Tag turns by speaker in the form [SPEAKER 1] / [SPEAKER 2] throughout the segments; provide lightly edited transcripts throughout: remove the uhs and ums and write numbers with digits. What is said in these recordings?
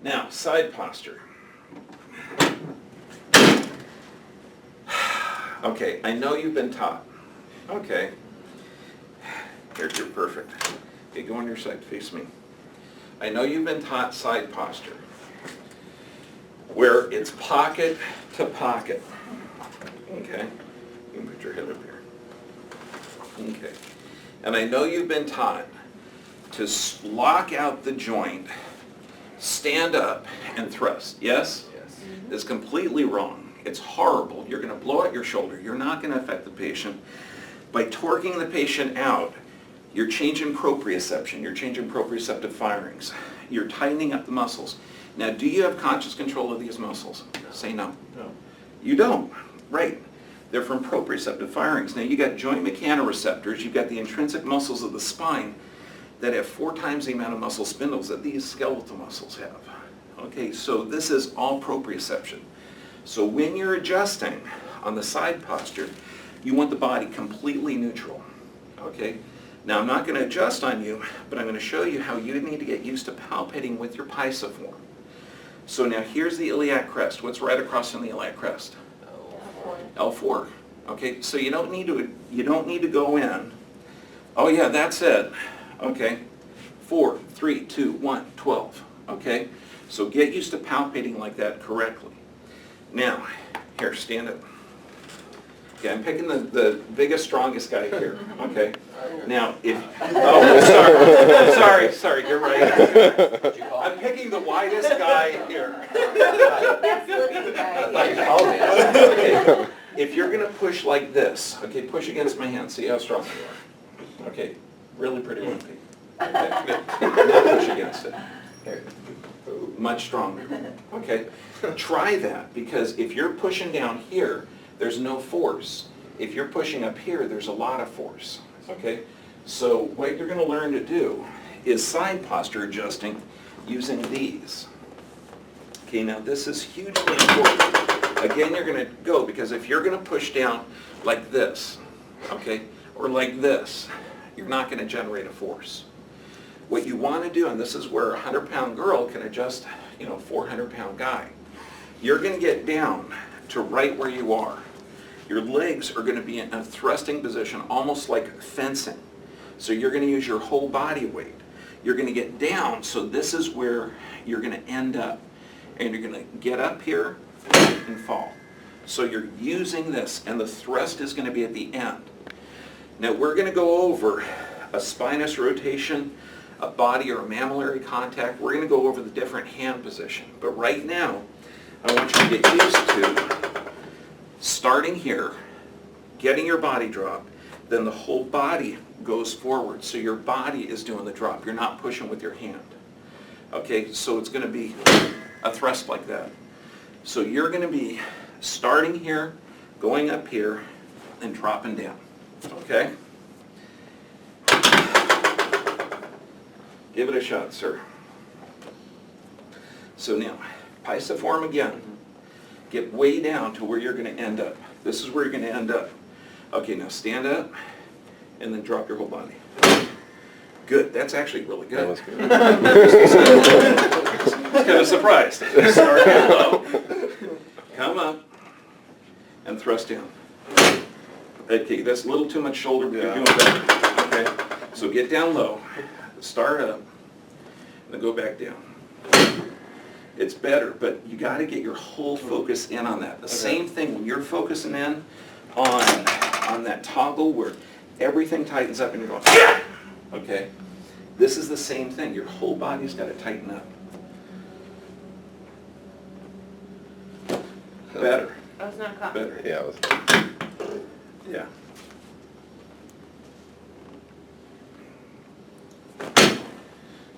[SPEAKER 1] Now, side posture. Okay, I know you've been taught. Okay. Here, you're perfect. Okay, go on your side, face me. I know you've been taught side posture, where it's pocket to pocket. Okay? You can put your head up here. Okay. And I know you've been taught to lock out the joint, stand up, and thrust. Yes?
[SPEAKER 2] Yes.
[SPEAKER 1] It's completely wrong. It's horrible. You're going to blow out your shoulder. You're not going to affect the patient. By torquing the patient out, you're changing proprioception. You're changing proprioceptive firings. You're tightening up the muscles. Now, do you have conscious control of these muscles?
[SPEAKER 2] No.
[SPEAKER 1] Say no.
[SPEAKER 2] No.
[SPEAKER 1] You don't. Right. They're from proprioceptive firings. Now, you got joint mechanoreceptors. You've got the intrinsic muscles of the spine that have 4 times the amount of muscle spindles that these skeletal muscles have. Okay, so this is all proprioception. So when you're adjusting on the side posture, you want the body completely neutral. Okay? Now I'm not going to adjust on you, but I'm going to show you how you need to get used to palpating with your pisiform. So now here's the iliac crest. What's right across from the iliac crest? L4. Okay, so you don't need to go in. Oh yeah, that's it. Okay. 4, 3, 2, 1, 12. Okay? So get used to palpating like that correctly. Now, here, stand up. Okay, I'm picking the biggest, strongest guy here. Okay. Now, if sorry, you're right. I'm picking the widest guy here. Okay. If you're gonna push like this, okay, push against my hand. See how strong you are. Okay, really pretty wimpy. Okay, good. Now push against it. Much stronger. Okay, try that, because if you're pushing down here, there's no force. If you're pushing up here, there's a lot of force. Okay, so what you're going to learn to do is side posture adjusting using these. Okay, now this is hugely important. Again, you're going to go, because if you're going to push down like this, okay, or like this, you're not going to generate a force. What you want to do, and this is where a 100-pound girl can adjust, 400-pound guy. You're going to get down to right where you are. Your legs are going to be in a thrusting position, almost like fencing. So you're going to use your whole body weight. You're going to get down, so this is where you're going to end up. And you're going to get up here and fall. So you're using this, and the thrust is going to be at the end. Now we're going to go over a spinous rotation, a body or a mammillary contact. We're going to go over the different hand position. But right now, I want you to get used to starting here, getting your body dropped, then the whole body goes forward. So your body is doing the drop. You're not pushing with your hand. Okay, so it's going to be a thrust like that. So you're going to be starting here, going up here, and dropping down. Okay? Give it a shot, sir. So now, pisiform again. Get way down to where you're going to end up. This is where you're going to end up. Okay, now stand up, and then drop your whole body. Good. That's actually really good. That was good. Kind of surprised. Start low. Come up, and thrust down. Okay, that's a little too much shoulder, but you're doing better. Okay, so get down low. Start up, and then go back down. It's better, but you got to get your whole focus in on that. The same thing when you're focusing in on that toggle where everything tightens up and you're going, okay? This is the same thing. Your whole body's got to tighten up. Better.
[SPEAKER 3] I was not caught.
[SPEAKER 1] Better.
[SPEAKER 2] Yeah, it was.
[SPEAKER 1] Yeah.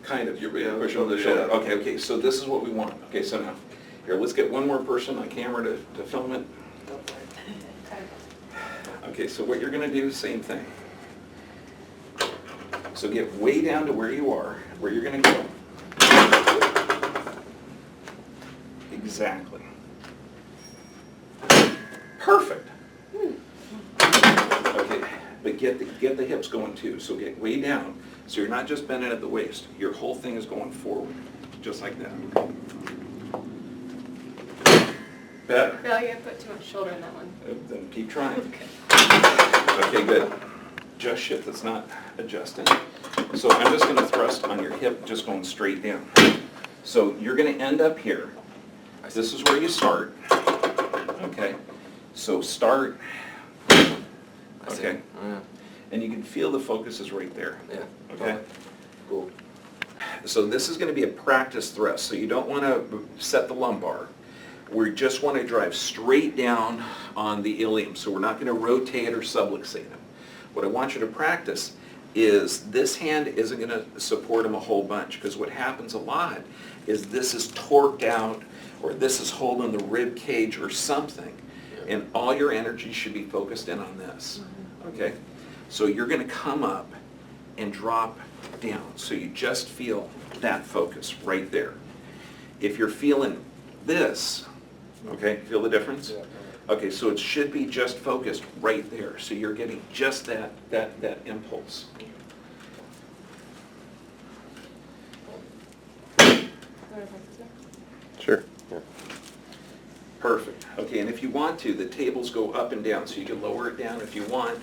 [SPEAKER 1] Kind of, you're pushing on the shoulder. Okay, so this is what we want. Okay, so now, here, let's get one more person on camera to film it.
[SPEAKER 3] Go for it.
[SPEAKER 1] Okay, so what you're going to do, same thing. So get way down to where you are, where you're going to go. Exactly. Perfect. Okay, but get the hips going too. So get way down. So you're not just bending at the waist. Your whole thing is going forward. just like that. Better.
[SPEAKER 3] I feel like I put too much shoulder in that one.
[SPEAKER 1] Then keep trying.
[SPEAKER 3] Okay.
[SPEAKER 1] Okay, good. Just shift, that's not adjusting. So I'm just gonna thrust on your hip, just going straight down. So you're gonna end up here. This is where you start. Okay, so start. Okay. And you can feel the focus is right there.
[SPEAKER 2] Yeah.
[SPEAKER 1] Okay?
[SPEAKER 2] Cool.
[SPEAKER 1] So this is gonna be a practice thrust, so you don't wanna set the lumbar. We just wanna drive straight down on the ilium, so we're not gonna rotate or subluxate them. What I want you to practice is this hand isn't gonna support them a whole bunch, because what happens a lot is this is torqued out, or this is holding the rib cage or something, and all your energy should be focused in on this, okay? So you're gonna come up and drop down, so you just feel that focus right there. If you're feeling this, okay, feel the difference?
[SPEAKER 2] Yeah.
[SPEAKER 1] Okay, so it should be just focused right there, so you're getting just that impulse.
[SPEAKER 2] Sure. Yeah.
[SPEAKER 1] Perfect. Okay, and if you want to, the tables go up and down, so you can lower it down if you want,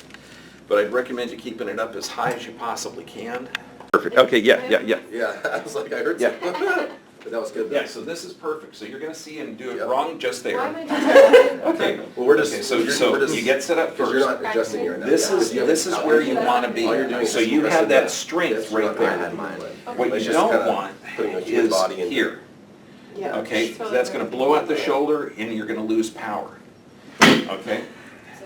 [SPEAKER 1] but I'd recommend you keeping it up as high as you possibly can. Perfect. Okay, yeah.
[SPEAKER 2] Yeah, I was like, I heard
[SPEAKER 1] Yeah.
[SPEAKER 2] something. But that was good.
[SPEAKER 1] Yeah, so this is perfect, so you're gonna see him do it
[SPEAKER 2] Yep.
[SPEAKER 1] wrong just
[SPEAKER 3] Why am
[SPEAKER 1] there.
[SPEAKER 3] I doing that?
[SPEAKER 1] Okay,
[SPEAKER 2] Well, we're just,
[SPEAKER 1] okay, so
[SPEAKER 2] we're just,
[SPEAKER 1] you get set up
[SPEAKER 2] because you're
[SPEAKER 1] first.
[SPEAKER 2] not adjusting here right now.
[SPEAKER 1] This
[SPEAKER 2] Yeah.
[SPEAKER 1] is,
[SPEAKER 2] You have
[SPEAKER 1] this is
[SPEAKER 2] it
[SPEAKER 1] where
[SPEAKER 2] out.
[SPEAKER 1] you wanna be,
[SPEAKER 2] All you're doing is
[SPEAKER 1] so
[SPEAKER 2] just
[SPEAKER 1] you
[SPEAKER 2] pressing
[SPEAKER 1] have that
[SPEAKER 2] down.
[SPEAKER 1] strength
[SPEAKER 2] That's
[SPEAKER 1] right
[SPEAKER 2] not
[SPEAKER 1] there.
[SPEAKER 2] bad.
[SPEAKER 1] What
[SPEAKER 2] It's
[SPEAKER 1] you
[SPEAKER 2] just
[SPEAKER 1] don't
[SPEAKER 2] kinda
[SPEAKER 1] want
[SPEAKER 2] putting a human
[SPEAKER 1] is
[SPEAKER 2] body in
[SPEAKER 1] here,
[SPEAKER 3] Yeah.
[SPEAKER 1] okay?
[SPEAKER 3] Totally
[SPEAKER 1] That's gonna
[SPEAKER 3] right.
[SPEAKER 1] blow out the shoulder and you're gonna lose power, okay?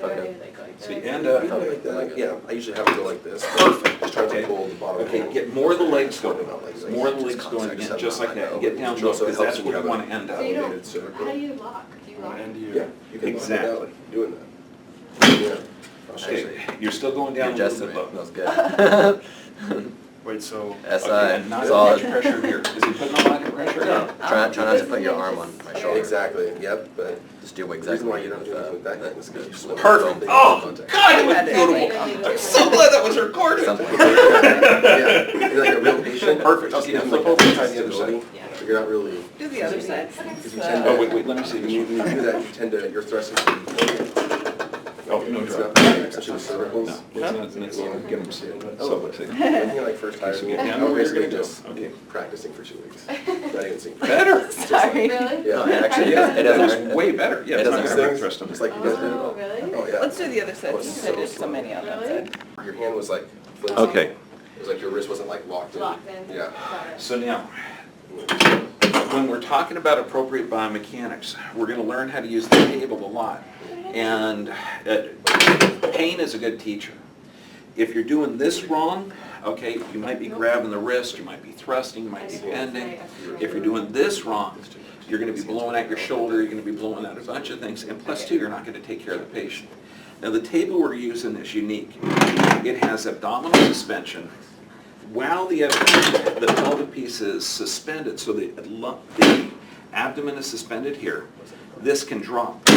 [SPEAKER 3] So I
[SPEAKER 2] Okay.
[SPEAKER 3] need like
[SPEAKER 1] So you
[SPEAKER 3] this.
[SPEAKER 1] end up,
[SPEAKER 2] Kind of like that, like, yeah, I usually have to go like this.
[SPEAKER 1] Perfect.
[SPEAKER 2] Just trying
[SPEAKER 1] Okay.
[SPEAKER 2] to pull the bottom.
[SPEAKER 1] okay, get more of the legs going, more of the legs going again, just like that. Get down low, because that's where you wanna end up.
[SPEAKER 3] So you don't,
[SPEAKER 2] Elevated circle.
[SPEAKER 3] how do you lock? Do you lock?
[SPEAKER 2] Yeah, you can
[SPEAKER 1] Exactly.
[SPEAKER 2] lock it out doing that. Yeah. I'll show you.
[SPEAKER 1] Okay, you're still going down a little bit low.
[SPEAKER 4] That was good.
[SPEAKER 1] Wait, so,
[SPEAKER 4] SI,
[SPEAKER 1] okay, and not as
[SPEAKER 4] solid.
[SPEAKER 1] much pressure here. Is he putting a lot of pressure?
[SPEAKER 4] No, try not to put your arm on my shoulder.
[SPEAKER 2] Exactly, yep, but
[SPEAKER 4] Just do
[SPEAKER 2] the
[SPEAKER 4] exactly
[SPEAKER 2] reason why
[SPEAKER 4] what
[SPEAKER 2] you
[SPEAKER 4] you
[SPEAKER 2] don't
[SPEAKER 4] do
[SPEAKER 2] do anything
[SPEAKER 4] with
[SPEAKER 2] with that hand is because you slow
[SPEAKER 1] Perfect.
[SPEAKER 2] down.
[SPEAKER 1] Oh, God, it was
[SPEAKER 3] Had to
[SPEAKER 1] beautiful.
[SPEAKER 3] like-
[SPEAKER 1] I'm so glad that was recorded.
[SPEAKER 4] something.
[SPEAKER 2] Yeah, you're like a real patient.
[SPEAKER 1] Perfect.
[SPEAKER 2] Just
[SPEAKER 1] Okay,
[SPEAKER 2] give them
[SPEAKER 1] flip
[SPEAKER 2] like
[SPEAKER 1] over
[SPEAKER 2] that
[SPEAKER 1] to the other
[SPEAKER 2] stability,
[SPEAKER 1] side.
[SPEAKER 3] Yeah.
[SPEAKER 2] but you're not really,
[SPEAKER 5] Do the other side.
[SPEAKER 2] because you tend
[SPEAKER 1] Oh,
[SPEAKER 2] to,
[SPEAKER 1] wait, let me see
[SPEAKER 2] when
[SPEAKER 1] this
[SPEAKER 2] you
[SPEAKER 1] one.
[SPEAKER 2] do that, you tend to, your thrust is
[SPEAKER 1] Oh, no
[SPEAKER 2] it's
[SPEAKER 1] drop.
[SPEAKER 2] not, especially with cervicals.
[SPEAKER 1] No, it's not, get him seated. So, let's see.
[SPEAKER 2] I think like first hires
[SPEAKER 1] So
[SPEAKER 2] me,
[SPEAKER 1] get down
[SPEAKER 2] I was
[SPEAKER 1] where you're
[SPEAKER 2] basically
[SPEAKER 1] gonna go.
[SPEAKER 2] just
[SPEAKER 1] Okay.
[SPEAKER 2] practicing for 2 weeks. Not even seeing.
[SPEAKER 1] Better.
[SPEAKER 5] Sorry.
[SPEAKER 3] Really?
[SPEAKER 2] Yeah,
[SPEAKER 4] No, actually,
[SPEAKER 2] yeah,
[SPEAKER 4] it doesn't
[SPEAKER 1] That was way better. Yeah,
[SPEAKER 4] It
[SPEAKER 1] it's not
[SPEAKER 4] doesn't
[SPEAKER 1] gonna
[SPEAKER 2] hurt.
[SPEAKER 1] thrust him.
[SPEAKER 2] Just like you guys did.
[SPEAKER 3] Oh, really?
[SPEAKER 2] Oh, yeah.
[SPEAKER 5] Let's do the other side,
[SPEAKER 2] That was
[SPEAKER 5] since I
[SPEAKER 2] so
[SPEAKER 5] did so
[SPEAKER 2] slow.
[SPEAKER 5] many on that
[SPEAKER 3] Really?
[SPEAKER 5] side.
[SPEAKER 2] Your hand was like flinching.
[SPEAKER 1] Okay,
[SPEAKER 2] It was like your wrist wasn't like locked in.
[SPEAKER 3] Locked in.
[SPEAKER 2] Yeah.
[SPEAKER 3] Got it.
[SPEAKER 1] so now, when we're talking about appropriate biomechanics, we're gonna learn how to use the table a lot. And pain is a good teacher. If you're doing this wrong, okay, you might be grabbing the wrist, you might be thrusting, you might be bending. If you're doing this wrong, you're gonna be blowing out your shoulder, you're gonna be blowing out a bunch of things, and plus two, you're not gonna take care of the patient. Now, the table we're using is unique. It has abdominal suspension, while the pelvic piece is suspended, so the abdomen is suspended here, this can drop,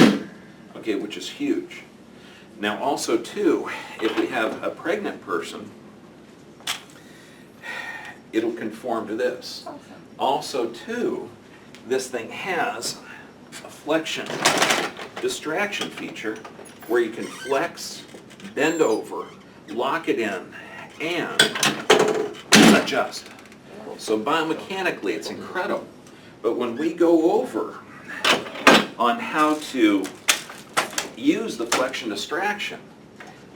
[SPEAKER 1] okay, which is huge. Now also too, if we have a pregnant person, it'll conform to this. Also too, this thing has a flexion distraction feature where you can flex, bend over, lock it in, and adjust. So biomechanically, it's incredible. But when we go over on how to use the flexion distraction,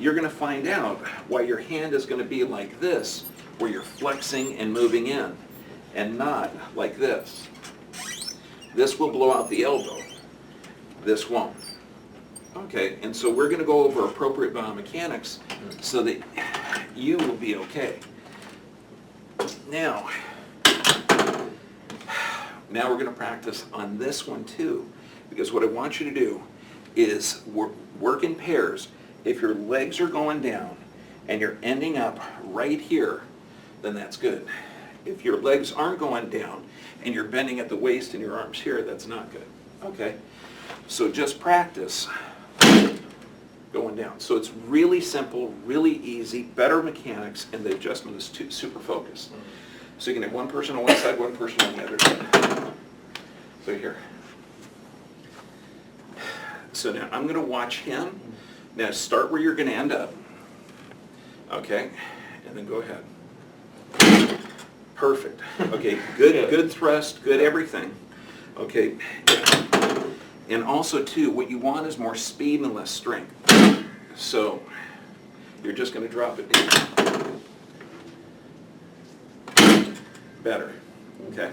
[SPEAKER 1] you're going to find out why your hand is going to be like this, where you're flexing and moving in, and not like this. This will blow out the elbow. This won't. Okay, and so we're going to go over appropriate biomechanics so that you will be okay. Now we're going to practice on this one too, because what I want you to do is work in pairs. If your legs are going down and you're ending up right here, then that's good. If your legs aren't going down and you're bending at the waist and your arms here, that's not good. Okay, so just practice going down. So it's really simple, really easy, better mechanics, and the adjustment is super focused. So you can have one person on one side, one person on the other side. So here. So now I'm gonna watch him. Now start where you're gonna end up. Okay, and then go ahead. Perfect. Okay, good thrust, good everything. Okay, and also too, what you want is more speed and less strength. So you're just going to drop it down. Better. Okay.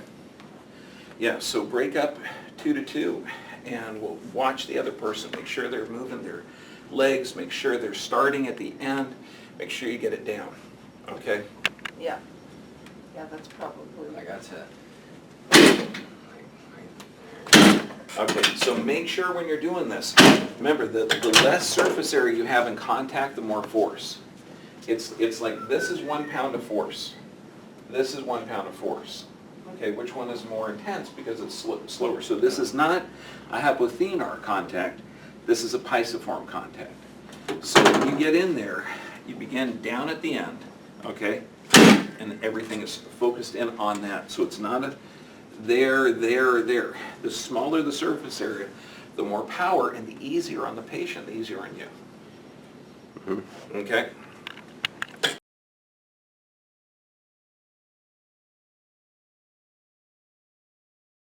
[SPEAKER 1] Yeah. So break up 2 to 2, and we'll watch the other person. Make sure they're moving their legs. Make sure they're starting at the end. Make sure you get it down. Okay.
[SPEAKER 5] Yeah. Yeah, that's probably.
[SPEAKER 2] I got to.
[SPEAKER 1] Okay, so make sure when you're doing this, remember, the less surface area you have in contact, the more force. It's like this is 1 pound of force. This is 1 pound of force. Okay, which one is more intense because it's slower? So this is not a hypothenar contact. This is a pisiform contact. So when you get in there, you begin down at the end, okay? And everything is focused in on that. So it's not a there. The smaller the surface area, the more power, and the easier on the patient, the easier on you. Okay?